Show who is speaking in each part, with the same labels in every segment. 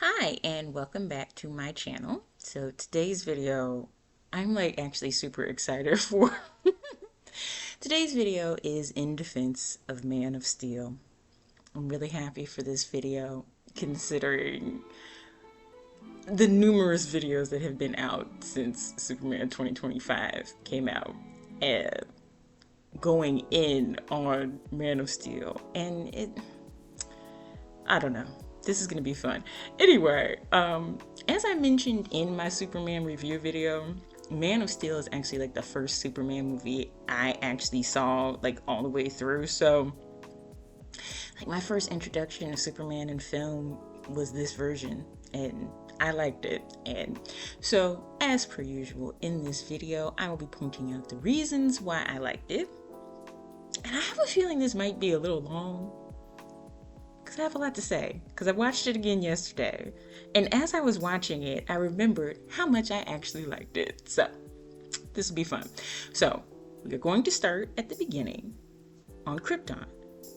Speaker 1: Hi and welcome back to my channel. So today's video, I'm like actually super excited for. Today's video is in defense of Man of Steel. I'm really happy for this video considering the numerous videos that have been out since Superman 2025 came out and going in on Man of Steel. I don't know. This is gonna be fun. Anyway, as I mentioned in my Superman review video, Man of Steel is actually like the first Superman movie I actually saw like all the way through. So like my first introduction to Superman in film was this version and I liked it. And so as per usual in this video, I will be pointing out the reasons why I liked it. And I have a feeling this might be a little long, because I have a lot to say, because I watched it again yesterday. And as I was watching it, I remembered how much I actually liked it. So this will be fun. So we're going to start at the beginning on Krypton.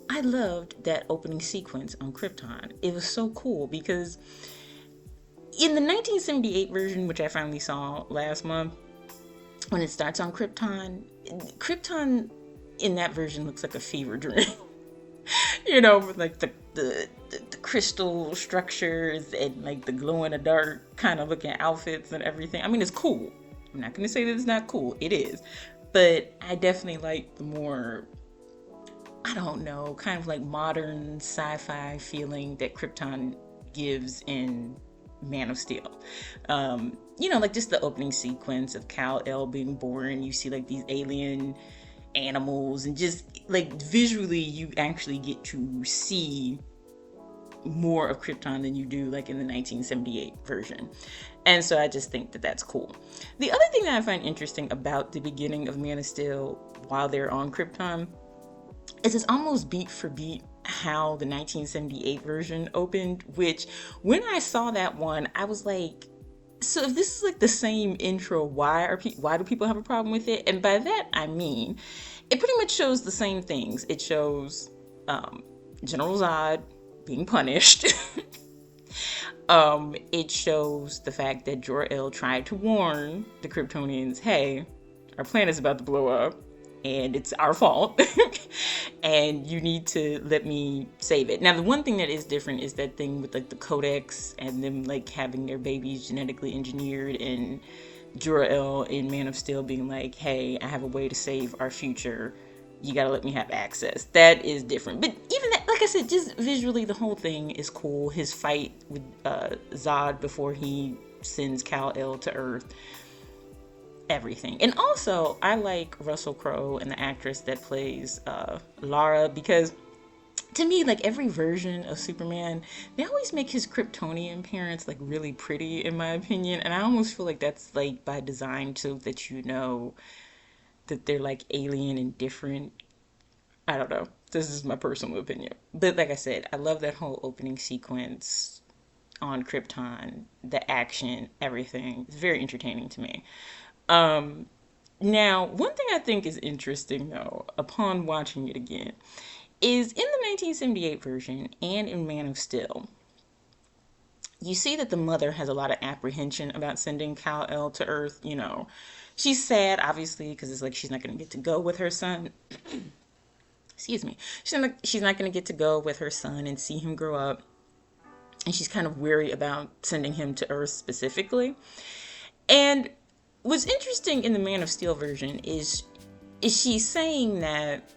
Speaker 1: I loved that opening sequence on Krypton. It was so cool because in the 1978 version, which I finally saw last month, when it starts on Krypton in that version looks like a fever dream. You know, with like the crystal structures and like the glow in the dark kind of looking outfits and everything. I mean, it's cool. I'm not going to say that it's not cool. It is. But I definitely like the more, I don't know, kind of like modern sci-fi feeling that Krypton gives in Man of Steel. You know, like just the opening sequence of Kal-El being born. You see like these alien animals and just like visually you actually get to see more of Krypton than you do like in the 1978 version. And so I just think that that's cool. The other thing that I find interesting about the beginning of Man of Steel while they're on Krypton is it's almost beat for beat how the 1978 version opened, which when I saw that one, I was like, so if this is like the same intro, why do people have a problem with it? And by that I mean, it pretty much shows the same things. It shows General Zod being punished. It shows the fact that Jor-El tried to warn the Kryptonians, hey, our planet's about to blow up and it's our fault and you need to let me save it. Now the one thing that is different is that thing with like the codex and them like having their babies genetically engineered, and Jor-El in Man of Steel being like, hey, I have a way to save our future, you gotta let me have access. That is different. But even that, like I said, just visually the whole thing is cool. His fight with Zod before he sends Kal-El to Earth, everything. And also I like Russell Crowe and the actress that plays Lara, because to me, like every version of Superman, they always make his Kryptonian parents like really pretty in my opinion, and I almost feel like that's like by design so that you know that they're like alien and different. I don't know, this is my personal opinion, but like I said, I love that whole opening sequence on Krypton, the action, everything. It's very entertaining to me. Now, one thing I think is interesting though, upon watching it again, is in the 1978 version and in Man of Steel, you see that the mother has a lot of apprehension about sending Kal-El to Earth. You know, she's sad, obviously, because it's like she's not going to get to go with her son. Excuse me. She's not going to get to go with her son and see him grow up. And she's kind of weary about sending him to Earth specifically. And what's interesting in the Man of Steel version is she's saying that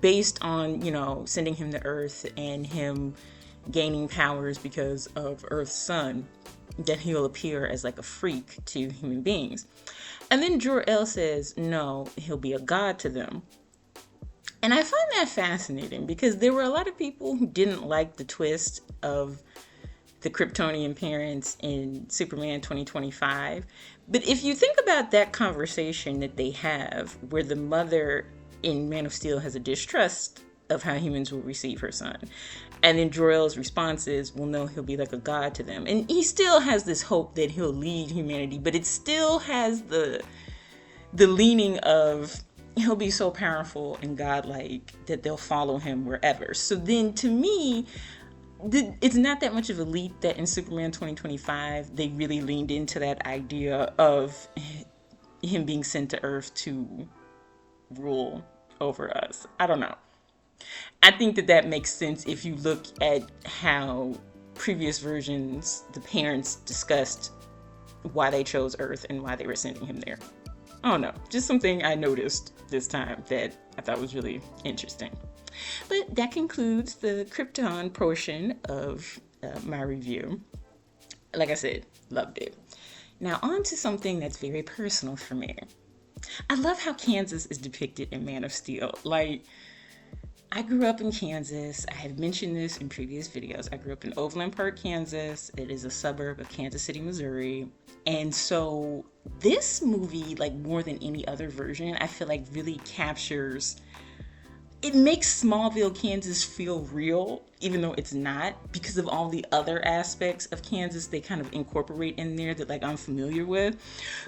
Speaker 1: based on, you know, sending him to Earth and him gaining powers because of Earth's sun, that he'll appear as like a freak to human beings. And then Jor-El says, no, he'll be a god to them. And I find that fascinating because there were a lot of people who didn't like the twist of the Kryptonian parents in Superman 2025. But if you think about that conversation that they have, where the mother in Man of Steel has a distrust of how humans will receive her son, and then Jor-El's response is, well, no, he'll be like a god to them. And he still has this hope that he'll lead humanity, but it still has the leaning of he'll be so powerful and godlike that they'll follow him wherever. So then to me, it's not that much of a leap that in Superman 2025 they really leaned into that idea of him being sent to Earth to rule over us. I don't know. I think that that makes sense if you look at how previous versions, the parents discussed why they chose Earth and why they were sending him there. I don't know. Just something I noticed this time that I thought was really interesting. But that concludes the Krypton portion of my review. Like I said, loved it. Now on to something that's very personal for me. I love how Kansas is depicted in Man of Steel. Like, I grew up in Kansas. I have mentioned this in previous videos. I grew up in Overland Park, Kansas. It is a suburb of Kansas City, Missouri. And so this movie, like more than any other version, I feel like really captures, it makes Smallville, Kansas feel real, even though it's not, because of all the other aspects of Kansas they kind of incorporate in there that like I'm familiar with.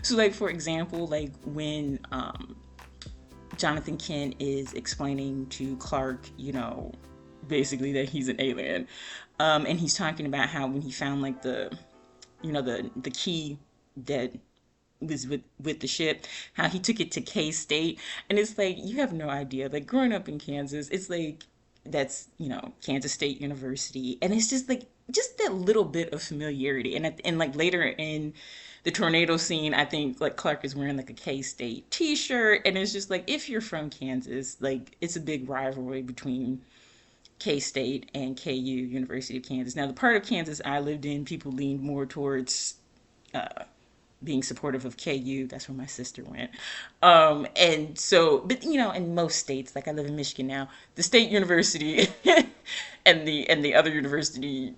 Speaker 1: So like, for example, like when Jonathan Kent is explaining to Clark, you know, basically that he's an alien. And he's talking about how when he found like the key that was with the ship, how he took it to K-State. And it's like, you have no idea. Like growing up in Kansas, it's like, that's, you know, Kansas State University. And it's just like, just that little bit of familiarity. And like later in the tornado scene, I think like Clark is wearing like a K-State t-shirt, and it's just like, if you're from Kansas, like it's a big rivalry between K-State and KU, University of Kansas. Now the part of Kansas I lived in, people leaned more towards being supportive of KU. That's where my sister went. And so, but you know, in most states, like I live in Michigan now, the state university and the other university,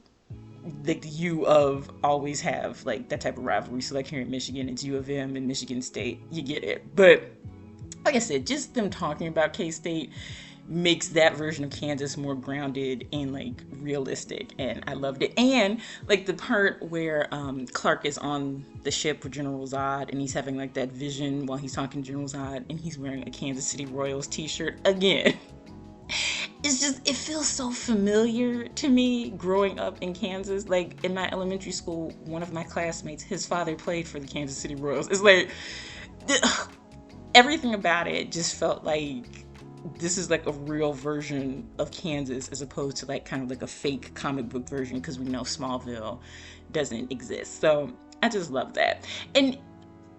Speaker 1: like the U of, always have like that type of rivalry. So like here in Michigan, it's U of M and Michigan State. You get it. But like I said, just them talking about K-State makes that version of Kansas more grounded and like realistic, and I loved it. And like the part where Clark is on the ship with General Zod and he's having like that vision while he's talking to General Zod and he's wearing a Kansas City Royals t-shirt again. It's just, it feels so familiar to me growing up in Kansas. Like in my elementary school, one of my classmates, his father played for the Kansas City Royals. It's like everything about it just felt like this is like a real version of Kansas as opposed to like kind of like a fake comic book version, because we know Smallville doesn't exist. So I just love that. And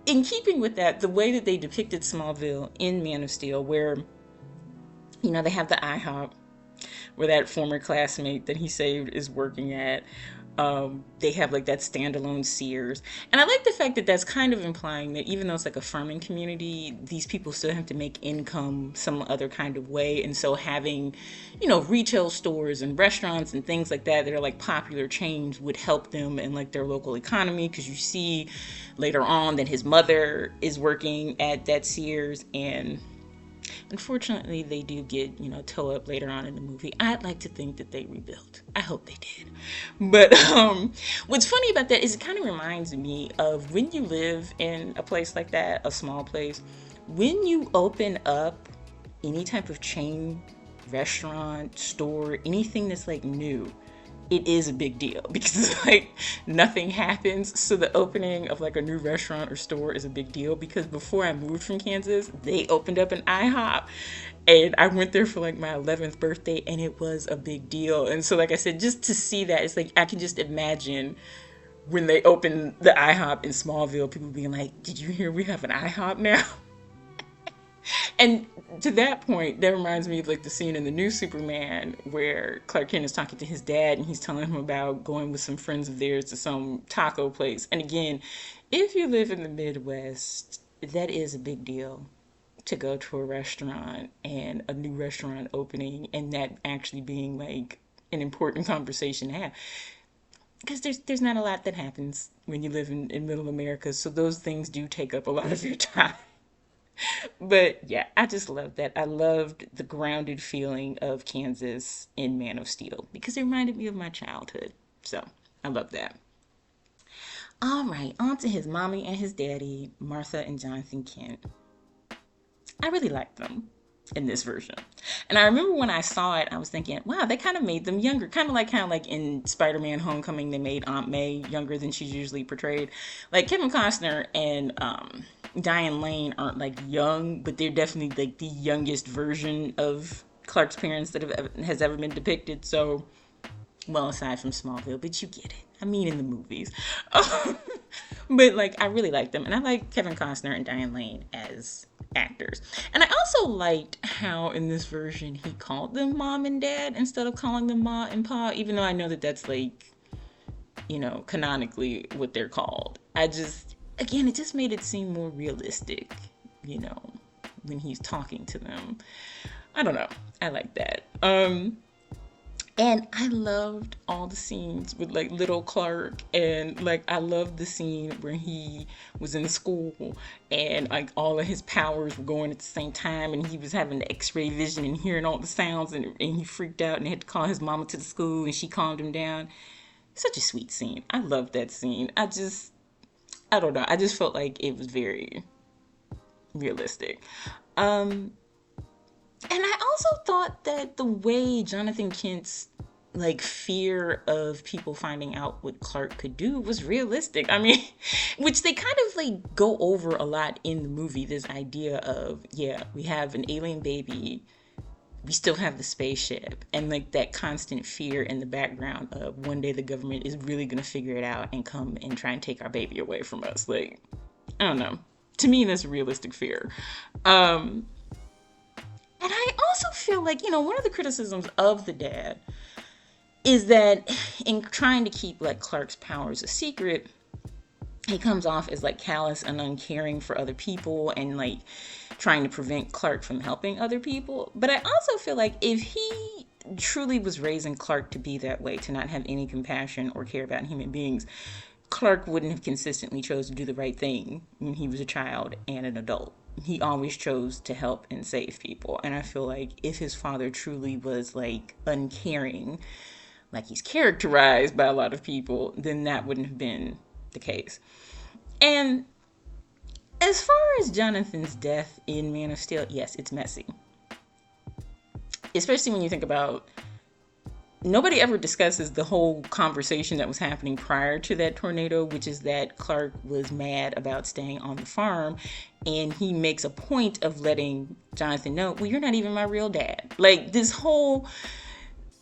Speaker 1: in keeping with that, the way that they depicted Smallville in Man of Steel, where, you know, they have the IHOP where that former classmate that he saved is working at. They have like that standalone Sears. And I like the fact that that's kind of implying that even though it's like a farming community, these people still have to make income some other kind of way. And so having, you know, retail stores and restaurants and things like that that are like popular chains would help them in like their local economy. Because you see later on that his mother is working at that Sears, and unfortunately, they do get, you know, toe up later on in the movie. I'd like to think that they rebuilt. I hope they did. But what's funny about that is it kind of reminds me of when you live in a place like that, a small place, when you open up any type of chain, restaurant, store, anything that's like new, it is a big deal because like nothing happens. So the opening of like a new restaurant or store is a big deal, because before I moved from Kansas, they opened up an IHOP and I went there for like my 11th birthday and it was a big deal. And so like I said, just to see that, it's like I can just imagine when they open the IHOP in Smallville, people being like, did you hear we have an IHOP now? And to that point, that reminds me of like the scene in the new Superman where Clark Kent is talking to his dad and he's telling him about going with some friends of theirs to some taco place. And again, if you live in the Midwest, that is a big deal to go to a restaurant and a new restaurant opening and that actually being like an important conversation to have. Because there's not a lot that happens when you live in middle America, so those things do take up a lot of your time. But yeah, I just loved that. I loved the grounded feeling of Kansas in Man of Steel because it reminded me of my childhood. So I love that. All right, on to his mommy and his daddy, Martha and Jonathan Kent. I really liked them. in this version. And I remember when I saw it, I was thinking, wow, they kind of made them younger. Kind of like in Spider-Man Homecoming, they made Aunt May younger than she's usually portrayed. Like Kevin Costner and Diane Lane aren't like young, but they're definitely like the youngest version of Clark's parents that has ever been depicted. So, well, aside from Smallville, but you get it. I mean, in the movies. But like, I really like them, and I like Kevin Costner and Diane Lane as actors. And I also liked how in this version he called them mom and dad instead of calling them ma and pa, even though I know that that's like, canonically what they're called. Again, it just made it seem more realistic, when he's talking to them. I don't know. I like that. And I loved all the scenes with like little Clark, and like I loved the scene where he was in school and like all of his powers were going at the same time, and he was having the X-ray vision and hearing all the sounds, and he freaked out and had to call his mama to the school, and she calmed him down. Such a sweet scene. I loved that scene. I don't know. I just felt like it was very realistic. And I also thought that the way Jonathan Kent's like fear of people finding out what Clark could do was realistic. I mean, which they kind of like go over a lot in the movie, this idea of, yeah, we have an alien baby, we still have the spaceship, and like that constant fear in the background of one day the government is really going to figure it out and come and try and take our baby away from us. Like, I don't know. To me, that's a realistic fear. And I also feel like, one of the criticisms of the dad is that in trying to keep like Clark's powers a secret, he comes off as like callous and uncaring for other people and like trying to prevent Clark from helping other people. But I also feel like if he truly was raising Clark to be that way, to not have any compassion or care about human beings, Clark wouldn't have consistently chose to do the right thing when he was a child and an adult. He always chose to help and save people. And I feel like if his father truly was like uncaring, like he's characterized by a lot of people, then that wouldn't have been the case. And as far as Jonathan's death in Man of Steel, yes, it's messy. Especially when you think about, nobody ever discusses the whole conversation that was happening prior to that tornado, which is that Clark was mad about staying on the farm, and he makes a point of letting Jonathan know, well, you're not even my real dad. Like, the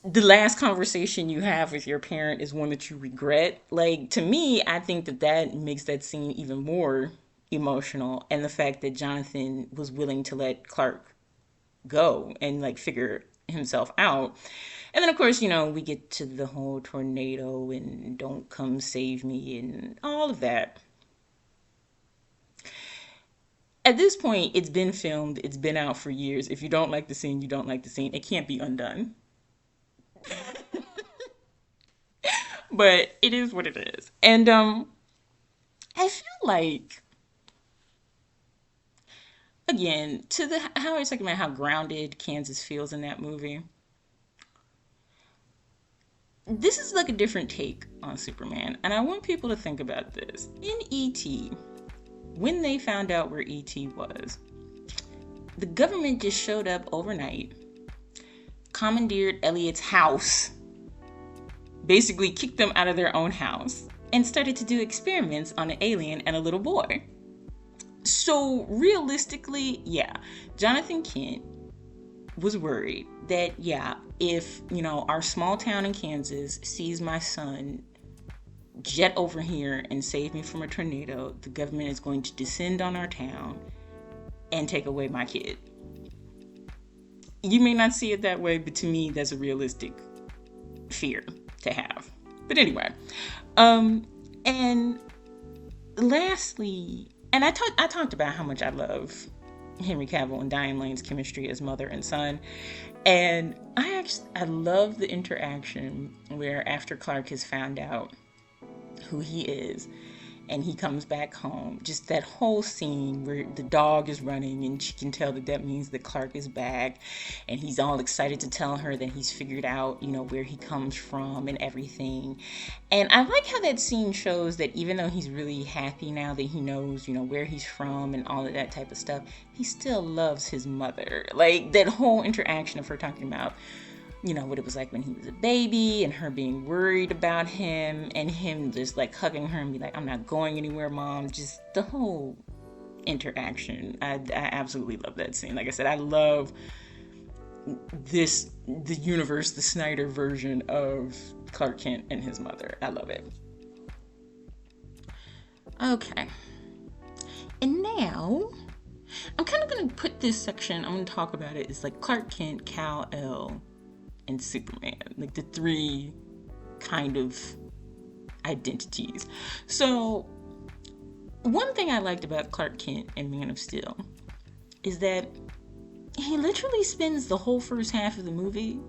Speaker 1: last conversation you have with your parent is one that you regret. Like, to me, I think that makes that scene even more emotional, and the fact that Jonathan was willing to let Clark go and like figure himself out. And then of course, we get to the whole tornado and don't come save me and all of that. At this point, it's been filmed, it's been out for years. If you don't like the scene, you don't like the scene. It can't be undone. But it is what it is. And I feel like, again, how I was talking about how grounded Kansas feels in that movie, this is like a different take on Superman, and I want people to think about this. In E.T., when they found out where E.T. was, the government just showed up overnight, commandeered Elliot's house, basically kicked them out of their own house, and started to do experiments on an alien and a little boy. So realistically, yeah, Jonathan Kent was worried that, yeah, if, our small town in Kansas sees my son jet over here and save me from a tornado, the government is going to descend on our town and take away my kid. You may not see it that way, but to me, that's a realistic fear to have. But anyway, and lastly, and I talked about how much I love Henry Cavill and Diane Lane's chemistry as mother and son. And I love the interaction where after Clark has found out who he is and he comes back home. Just that whole scene where the dog is running and she can tell that that means that Clark is back, and he's all excited to tell her that he's figured out, where he comes from and everything. And I like how that scene shows that even though he's really happy now that he knows, where he's from and all of that type of stuff, he still loves his mother. Like that whole interaction of her talking about, what it was like when he was a baby and her being worried about him and him just like hugging her and be like, I'm not going anywhere, Mom. Just the whole interaction. I absolutely love that scene. Like I said, I love the universe, the Snyder version of Clark Kent and his mother. I love it. Okay. And now I'm kind of going to put this section, I'm going to talk about it, it's like Clark Kent, Kal-El, and Superman, like the three kind of identities. So one thing I liked about Clark Kent and Man of Steel is that he literally spends the whole first half of the movie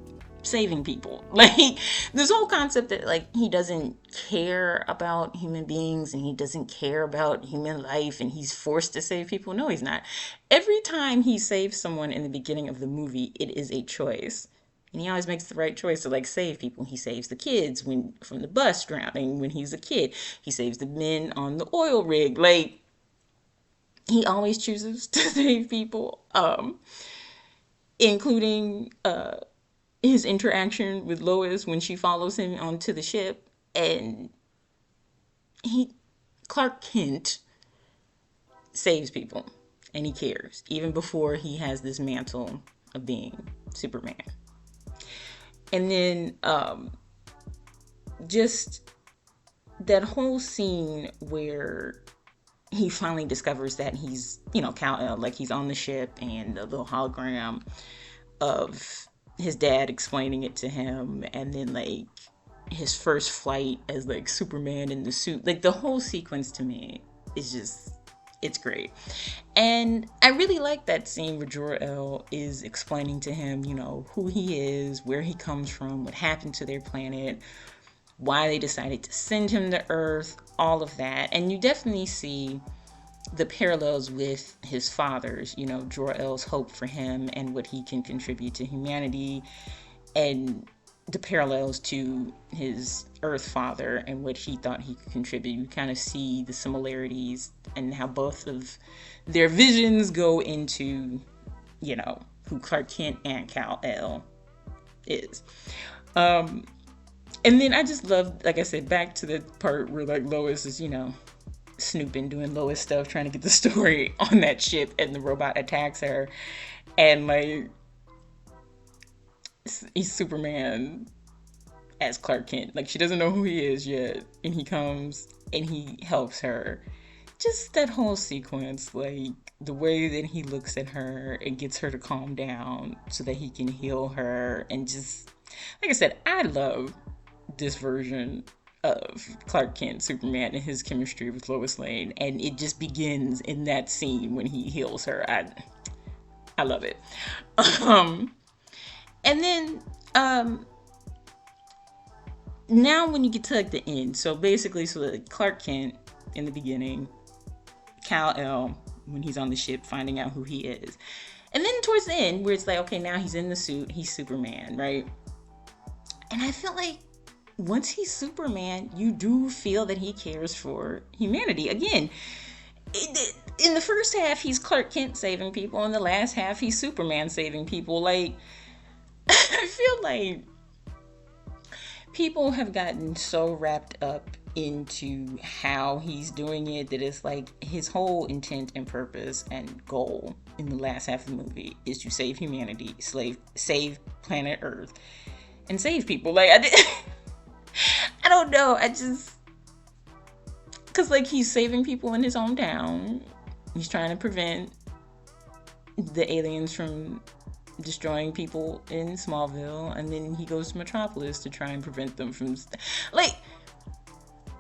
Speaker 1: saving people. Like this whole concept that like he doesn't care about human beings and he doesn't care about human life and he's forced to save people. No, he's not. Every time he saves someone in the beginning of the movie, it is a choice. And he always makes the right choice to like save people. He saves the kids from the bus drowning when he's a kid. He saves the men on the oil rig. Like he always chooses to save people, including his interaction with Lois when she follows him onto the ship. And Clark Kent saves people and he cares even before he has this mantle of being Superman. And then just that whole scene where he finally discovers that he's, Kal-El, like he's on the ship, and the little hologram of his dad explaining it to him, and then like his first flight as like Superman in the suit. Like the whole sequence to me is just, it's great. And I really like that scene where Jor-El is explaining to him, who he is, where he comes from, what happened to their planet, why they decided to send him to Earth, all of that. And you definitely see the parallels with his father's, Jor-El's hope for him and what he can contribute to humanity, and the parallels to his Earth father and what he thought he could contribute. You kind of see the similarities and how both of their visions go into, who Clark Kent and Kal-El is. And then I just love, like I said, back to the part where like Lois is, snooping, doing Lois stuff, trying to get the story on that ship, and the robot attacks her, and like he's Superman as Clark Kent. Like she doesn't know who he is yet, and he comes and he helps her. Just that whole sequence, like the way that he looks at her and gets her to calm down so that he can heal her, and just like I said, I love this version of Clark Kent, Superman, and his chemistry with Lois Lane, and it just begins in that scene when he heals her. I love it. And then now when you get to like the end, so basically, like Clark Kent in the beginning, Kal-El when he's on the ship finding out who he is, and then towards the end where it's like, okay, now he's in the suit, he's Superman, right? And I feel like once he's Superman, you do feel that he cares for humanity. Again, in the first half, he's Clark Kent saving people. In the last half, he's Superman saving people. Like, I feel like people have gotten so wrapped up into how he's doing it that it's like his whole intent and purpose and goal in the last half of the movie is to save humanity, save planet Earth, and save people. Like, I don't know. Because like he's saving people in his hometown. He's trying to prevent the aliens from destroying people in Smallville, and then he goes to Metropolis to try and prevent them from like,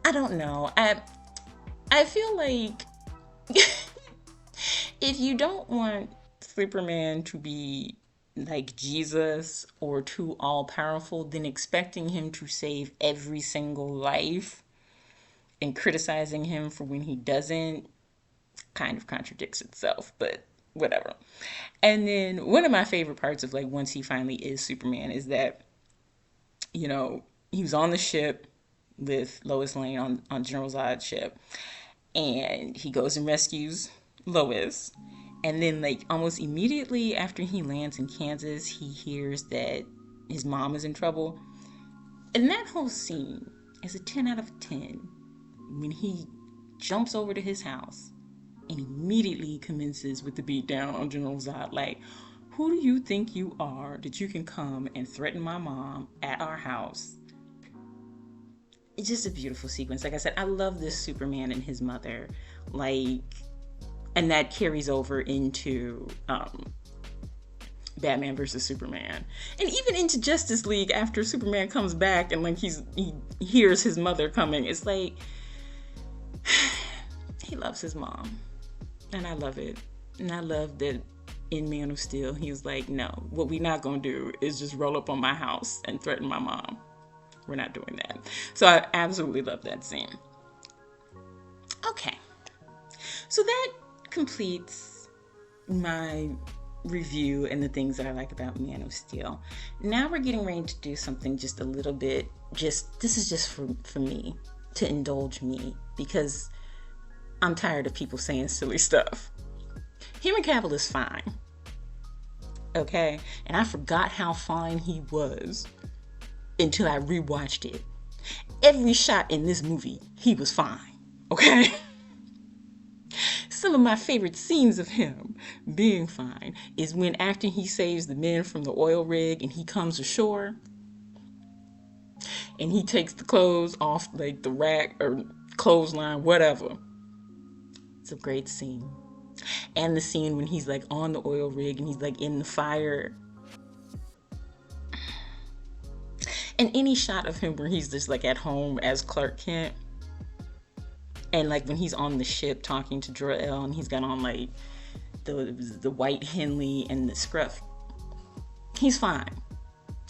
Speaker 1: I don't know. I feel like if you don't want Superman to be like Jesus or too all-powerful, then expecting him to save every single life and criticizing him for when he doesn't kind of contradicts itself, but whatever. And then one of my favorite parts of like once he finally is Superman is that, you know, he was on the ship with Lois Lane on General Zod's ship, and he goes and rescues Lois. And then, like, almost immediately after he lands in Kansas, he hears that his mom is in trouble. And that whole scene is a 10 out of 10 when he jumps over to his house and immediately commences with the beatdown on General Zod. Like, who do you think you are that you can come and threaten my mom at our house? It's just a beautiful sequence. Like I said, I love this Superman and his mother. Like, and that carries over into Batman versus Superman, and even into Justice League after Superman comes back and like he hears his mother coming. It's like he loves his mom, and I love it. And I love that in Man of Steel he was like, no, what we're not gonna do is just roll up on my house and threaten my mom. We're not doing that. So I absolutely love that scene. Okay, so that completes my review and the things that I like about Man of Steel. Now we're getting ready to do something just a little bit, this is just for me, to indulge me, because I'm tired of people saying silly stuff. Henry Cavill is fine. Okay? And I forgot how fine he was until I rewatched it. Every shot in this movie, he was fine. Okay? Some of my favorite scenes of him being fine is when after he saves the men from the oil rig and he comes ashore and he takes the clothes off like the rack or clothesline, whatever. It's a great scene. And the scene when he's like on the oil rig and he's like in the fire. And any shot of him where he's just like at home as Clark Kent. And like when he's on the ship talking to Jor-El and he's got on like the white Henley and the scruff. He's fine.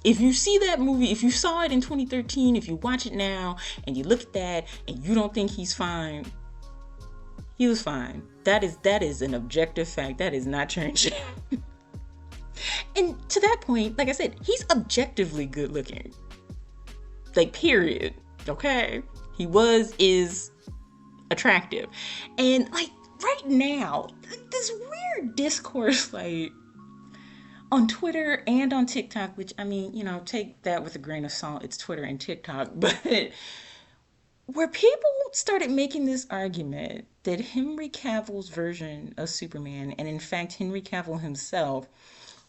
Speaker 1: If you see that movie, if you saw it in 2013, if you watch it now and you look at that and you don't think he's fine, he was fine. That is an objective fact. That is not changing. And to that point, like I said, he's objectively good looking. Like, period. Okay? He is attractive. And like right now, this weird discourse like on Twitter and on TikTok, which I mean, you know, take that with a grain of salt, it's Twitter and TikTok, but where people started making this argument that Henry Cavill's version of Superman, and in fact Henry Cavill himself,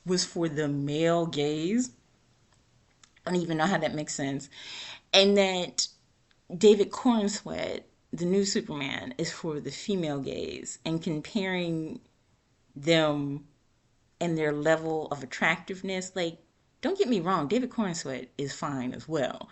Speaker 1: was for the male gaze. I don't even know how that makes sense. And that David Cornsweet, the new Superman, is for the female gaze, and comparing them and their level of attractiveness. Like, don't get me wrong, David Cornsweet is fine as well.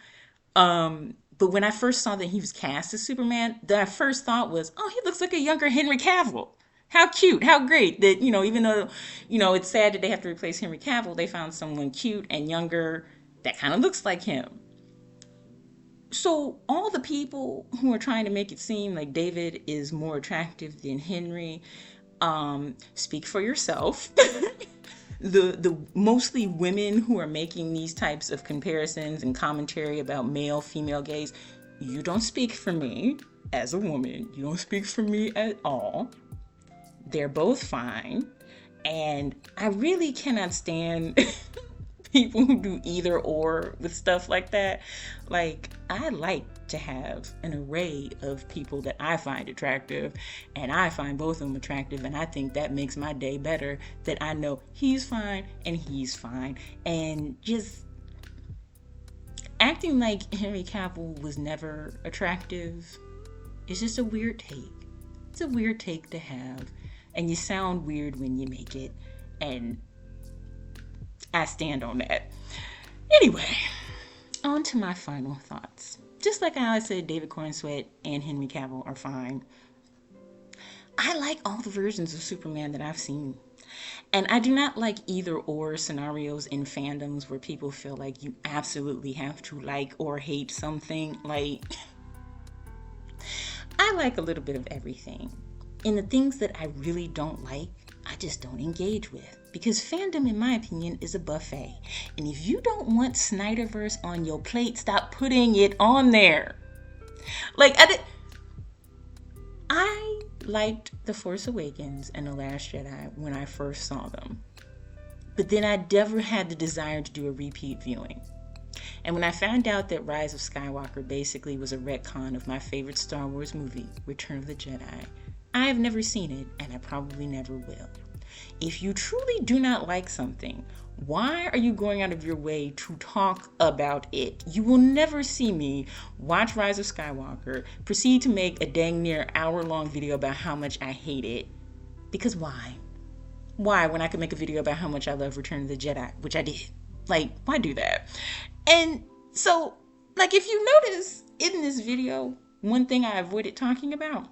Speaker 1: But when I first saw that he was cast as Superman, the first thought was, oh, he looks like a younger Henry Cavill. How cute, how great that, you know, even though, you know, it's sad that they have to replace Henry Cavill, they found someone cute and younger that kind of looks like him. So all the people who are trying to make it seem like David is more attractive than Henry, speak for yourself. The mostly women who are making these types of comparisons and commentary about male-female gaze, you don't speak for me as a woman. You don't speak for me at all. They're both fine. And I really cannot stand people who do either or with stuff like that. Like, I like to have an array of people that I find attractive, and I find both of them attractive, and I think that makes my day better, that I know he's fine and he's fine. And just acting like Henry Cavill was never attractive is just a weird take. It's a weird take to have, and you sound weird when you make it, and I stand on that. Anyway, on to my final thoughts. Just like I said, David Cornsweet and Henry Cavill are fine. I like all the versions of Superman that I've seen. And I do not like either or scenarios in fandoms where people feel like you absolutely have to like or hate something. Like, I like a little bit of everything. And the things that I really don't like, I just don't engage with. Because fandom, in my opinion, is a buffet. And if you don't want Snyderverse on your plate, stop putting it on there. Like, I liked The Force Awakens and The Last Jedi when I first saw them. But then I never had the desire to do a repeat viewing. And when I found out that Rise of Skywalker basically was a retcon of my favorite Star Wars movie, Return of the Jedi, I have never seen it, and I probably never will. If you truly do not like something, why are you going out of your way to talk about it? You will never see me watch Rise of Skywalker, proceed to make a dang near hour-long video about how much I hate it. Because why? Why, when I could make a video about how much I love Return of the Jedi, which I did? Like, why do that? And so, like, if you notice in this video, one thing I avoided talking about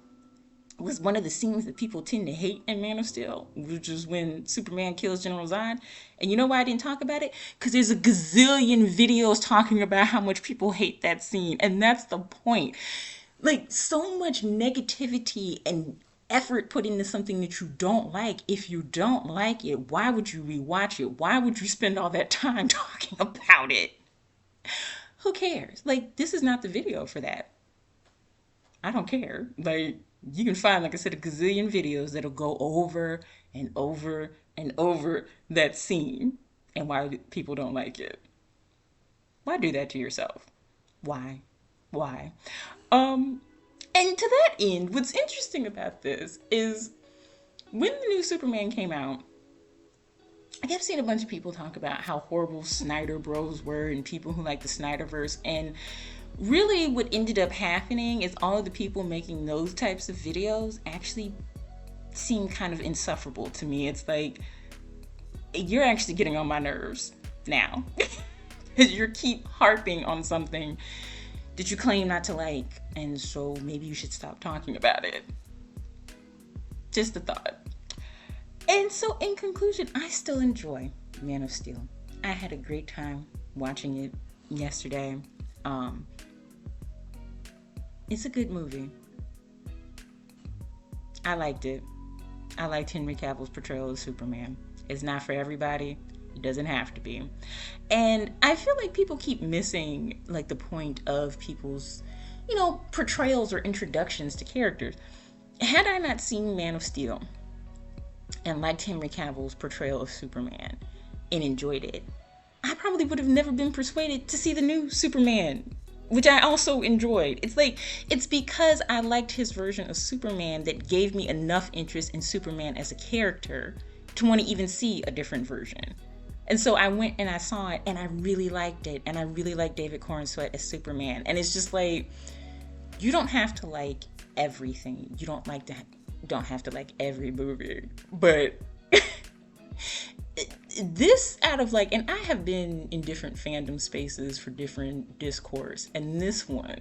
Speaker 1: was one of the scenes that people tend to hate in Man of Steel, which is when Superman kills General Zod. And you know why I didn't talk about it? Because there's a gazillion videos talking about how much people hate that scene. And that's the point. Like, so much negativity and effort put into something that you don't like. If you don't like it, why would you rewatch it? Why would you spend all that time talking about it? Who cares? Like, this is not the video for that. I don't care. Like, you can find, like I said, a gazillion videos that'll go over and over and over that scene and why people don't like it. Why do that to yourself? Why? And to that end, what's interesting about this is when the new Superman came out, I kept seeing a bunch of people talk about how horrible Snyder bros were and people who like the Snyderverse. And really what ended up happening is all of the people making those types of videos actually seem kind of insufferable to me. It's like, you're actually getting on my nerves now. You keep harping on something that you claim not to like, and so maybe you should stop talking about it. Just a thought. And so in conclusion, I still enjoy Man of Steel. I had a great time watching it yesterday. It's a good movie. I liked it. I liked Henry Cavill's portrayal of Superman. It's not for everybody. It doesn't have to be. And I feel like people keep missing like the point of people's, portrayals or introductions to characters. Had I not seen Man of Steel and liked Henry Cavill's portrayal of Superman and enjoyed it, I probably would have never been persuaded to see the new Superman, which I also enjoyed. It's because I liked his version of Superman that gave me enough interest in Superman as a character to want to even see a different version. And so I went and I saw it and I really liked it. And I really liked David Corenswet as Superman. And it's just like, you don't have to like everything. You don't have to like every movie. But this and I have been in different fandom spaces for different discourse, and this one,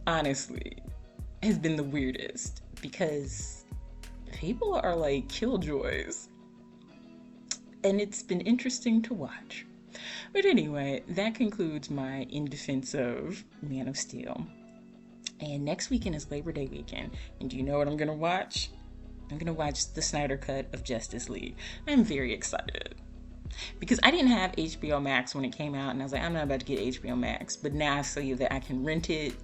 Speaker 1: honestly, has been the weirdest because people are like killjoys, and it's been interesting to watch. But anyway, that concludes my in defense of Man of Steel. And next weekend is Labor Day weekend, and do you know what I'm gonna watch? I'm going to watch the Snyder Cut of Justice League. I'm very excited. Because I didn't have HBO Max when it came out, and I was like, I'm not about to get HBO Max. But now I see that I can rent it,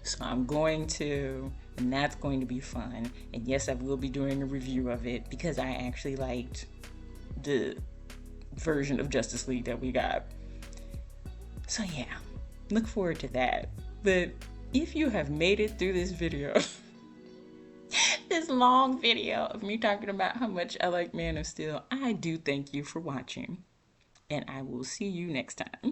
Speaker 1: so I'm going to, and that's going to be fun. And yes, I will be doing a review of it, because I actually liked the version of Justice League that we got. So yeah, look forward to that. But if you have made it through this video, this long video of me talking about how much I like Man of Steel, I do thank you for watching, and I will see you next time.